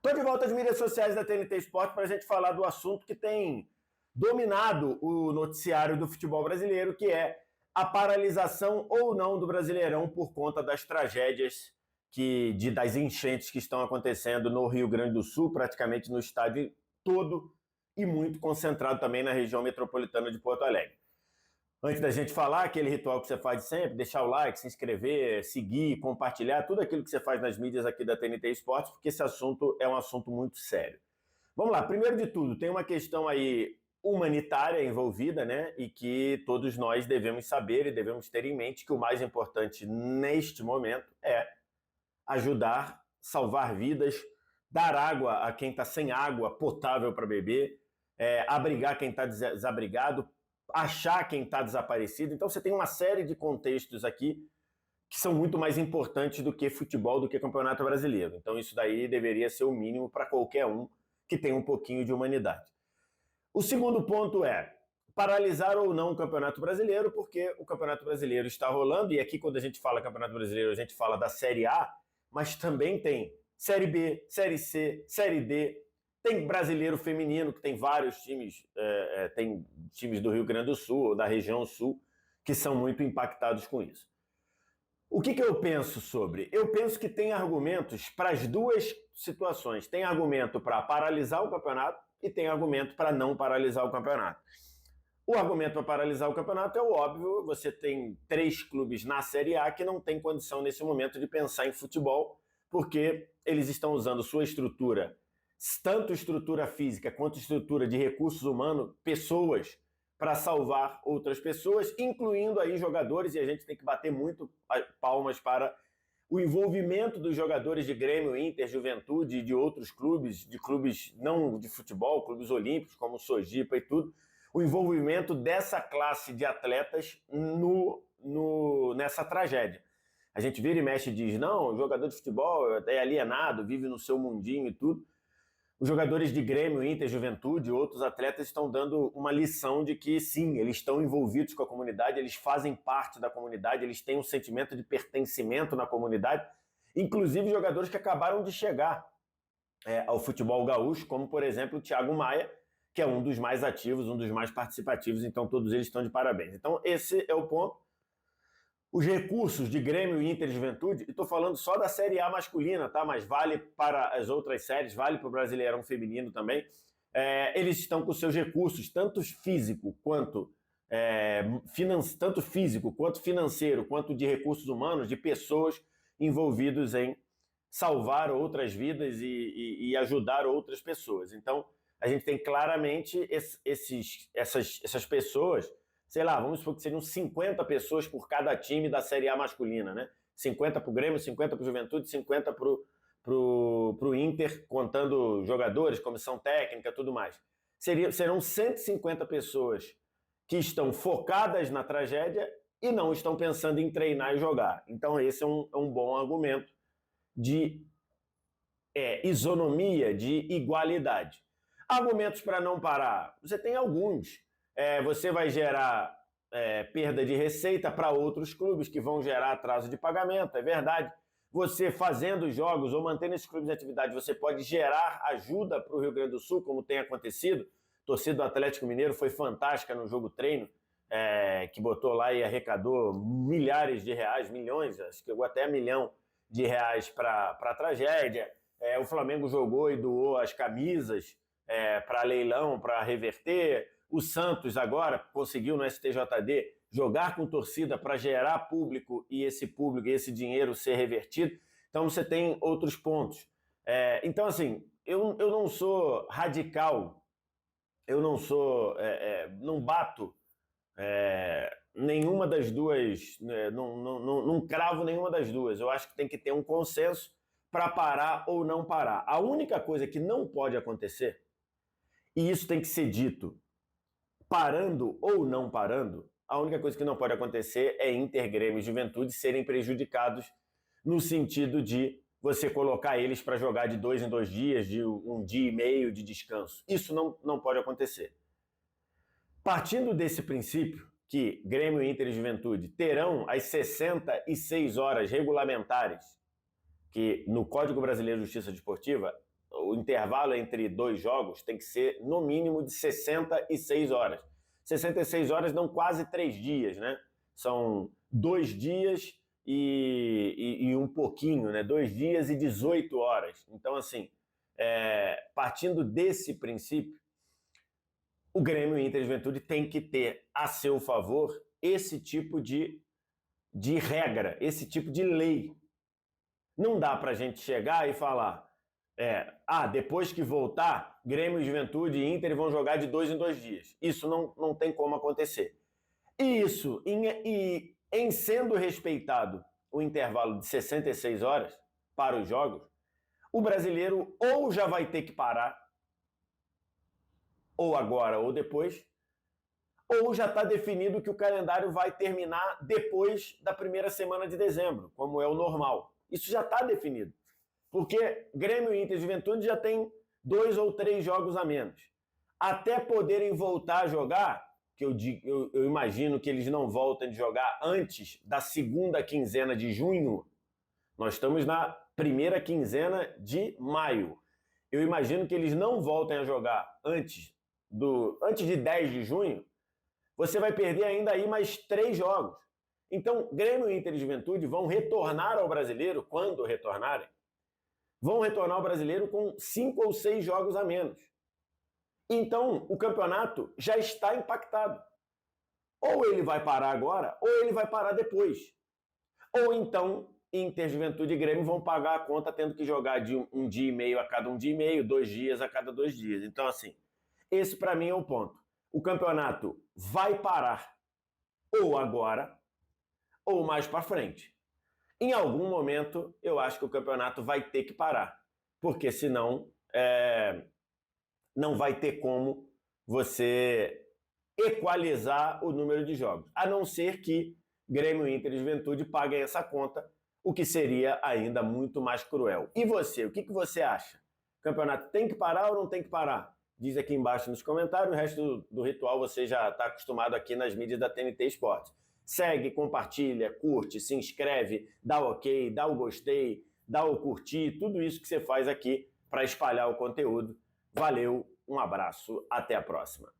Estou de volta às mídias sociais da TNT Esporte para a gente falar do assunto que tem dominado o noticiário do futebol brasileiro, que é a paralisação ou não do Brasileirão por conta das tragédias das enchentes que estão acontecendo no Rio Grande do Sul, praticamente no estádio todo e muito concentrado também na região metropolitana de Porto Alegre. Antes da gente falar, aquele ritual que você faz sempre, deixar o like, se inscrever, seguir, compartilhar, tudo aquilo que você faz nas mídias aqui da TNT Esportes, porque esse assunto é um assunto muito sério. Vamos lá, primeiro de tudo, tem uma questão aí humanitária envolvida, né? E que todos nós devemos saber e devemos ter em mente que o mais importante neste momento é ajudar, salvar vidas, dar água a quem está sem água potável para beber, abrigar quem está desabrigado, achar quem está desaparecido. Então você tem uma série de contextos aqui que são muito mais importantes do que futebol, do que Campeonato Brasileiro. Então isso daí deveria ser o mínimo para qualquer um que tem um pouquinho de humanidade. O segundo ponto é paralisar ou não o Campeonato Brasileiro, porque o Campeonato Brasileiro está rolando, e aqui quando a gente fala Campeonato Brasileiro, a gente fala da Série A, mas também tem Série B, Série C, Série D, tem brasileiro feminino, que tem vários times, tem times do Rio Grande do Sul, ou da região sul, que são muito impactados com isso. O que eu penso sobre? Eu penso que tem argumentos para as duas situações. Tem argumento para paralisar o campeonato e tem argumento para não paralisar o campeonato. O argumento para paralisar o campeonato é o óbvio, você tem 3 clubes na Série A que não têm condição nesse momento de pensar em futebol, porque eles estão usando sua estrutura, tanto estrutura física quanto estrutura de recursos humanos, pessoas, para salvar outras pessoas, incluindo aí jogadores, e a gente tem que bater muito palmas para o envolvimento dos jogadores de Grêmio, Inter, Juventude e de outros clubes, de clubes não de futebol, clubes olímpicos, como Sojipa e tudo, o envolvimento dessa classe de atletas nessa tragédia. A gente vira e mexe e diz, não, o jogador de futebol é alienado, vive no seu mundinho e tudo. Os jogadores de Grêmio, Inter, Juventude e outros atletas estão dando uma lição de que, sim, eles estão envolvidos com a comunidade, eles fazem parte da comunidade, eles têm um sentimento de pertencimento na comunidade, inclusive jogadores que acabaram de chegar ao futebol gaúcho, como, por exemplo, o Thiago Maia, que é um dos mais ativos, um dos mais participativos, então todos eles estão de parabéns. Então esse é o ponto. Os recursos de Grêmio, Inter e Juventude, e estou falando só da Série A masculina, tá? Mas vale para as outras séries, vale para o Brasileirão feminino também. Eles estão com seus recursos, tanto físico quanto financeiro, quanto de recursos humanos, de pessoas envolvidos em salvar outras vidas e ajudar outras pessoas. Então, a gente tem claramente essas pessoas, sei lá, vamos supor que seriam 50 pessoas por cada time da Série A masculina, né? 50 para o Grêmio, 50 para o Juventude, 50 para o Inter, contando jogadores, comissão técnica, tudo mais. Serão 150 pessoas que estão focadas na tragédia e não estão pensando em treinar e jogar. Então esse é um bom argumento de isonomia, de igualdade. Argumentos para não parar, você tem alguns. Você vai gerar perda de receita para outros clubes que vão gerar atraso de pagamento, é verdade. Você fazendo jogos ou mantendo esses clubes em atividade, você pode gerar ajuda para o Rio Grande do Sul, como tem acontecido. A torcida do Atlético Mineiro foi fantástica no jogo treino, que botou lá e arrecadou milhares de reais, milhões, acho que chegou até $1 milhão para a tragédia. O Flamengo jogou e doou as camisas para leilão, para reverter. O Santos agora conseguiu no STJD jogar com torcida para gerar público e esse dinheiro ser revertido. Então você tem outros pontos. Então assim, eu não sou radical, eu não sou, não bato nenhuma das duas, não cravo nenhuma das duas. Eu acho que tem que ter um consenso para parar ou não parar. A única coisa que não pode acontecer, e isso tem que ser dito, parando ou não parando, a única coisa que não pode acontecer é Inter, Grêmio e Juventude serem prejudicados no sentido de você colocar eles para jogar de 2 em 2 dias, de 1 dia e meio de descanso. Isso não pode acontecer. Partindo desse princípio, que Grêmio, Inter e Juventude terão as 66 horas regulamentares, que no Código Brasileiro de Justiça Desportiva o intervalo entre dois jogos tem que ser no mínimo de 66 horas. 66 horas dão quase 3 dias, né? São 2 dias e um pouquinho, né? 2 dias e 18 horas. Então, assim, partindo desse princípio, o Grêmio e Inter de Juventude tem que ter a seu favor esse tipo de regra, esse tipo de lei. Não dá para a gente chegar e falar depois que voltar, Grêmio, Juventude e Inter vão jogar de 2 em 2 dias. Isso não tem como acontecer. E isso, em sendo respeitado o intervalo de 66 horas para os jogos, o brasileiro ou já vai ter que parar, ou agora ou depois, ou já está definido que o calendário vai terminar depois da primeira semana de dezembro, como é o normal. Isso já está definido. Porque Grêmio, Inter e Juventude já tem 2 ou 3 jogos a menos. Até poderem voltar a jogar, que eu imagino que eles não voltem de jogar antes da segunda quinzena de junho. Nós estamos na primeira quinzena de maio. Eu imagino que eles não voltem a jogar antes de 10 de junho. Você vai perder ainda aí mais 3 jogos. Então, Grêmio, Inter e Juventude vão retornar ao Brasileiro, quando retornarem, vão retornar ao Brasileiro com 5 ou 6 jogos a menos. Então, o campeonato já está impactado. Ou ele vai parar agora, ou ele vai parar depois. Ou então, Inter, Juventude e Grêmio vão pagar a conta tendo que jogar de um dia e meio a cada um dia e meio, 2 dias a cada 2 dias. Então, assim, esse para mim é o ponto. O campeonato vai parar ou agora ou mais para frente. Em algum momento, eu acho que o campeonato vai ter que parar, porque senão não vai ter como você equalizar o número de jogos, a não ser que Grêmio, Inter e Juventude paguem essa conta, o que seria ainda muito mais cruel. E você, o que você acha? O campeonato tem que parar ou não tem que parar? Diz aqui embaixo nos comentários. O resto do ritual você já está acostumado aqui nas mídias da TNT Esportes. Segue, compartilha, curte, se inscreve, dá o ok, dá o gostei, dá o curtir, tudo isso que você faz aqui para espalhar o conteúdo. Valeu, um abraço, até a próxima.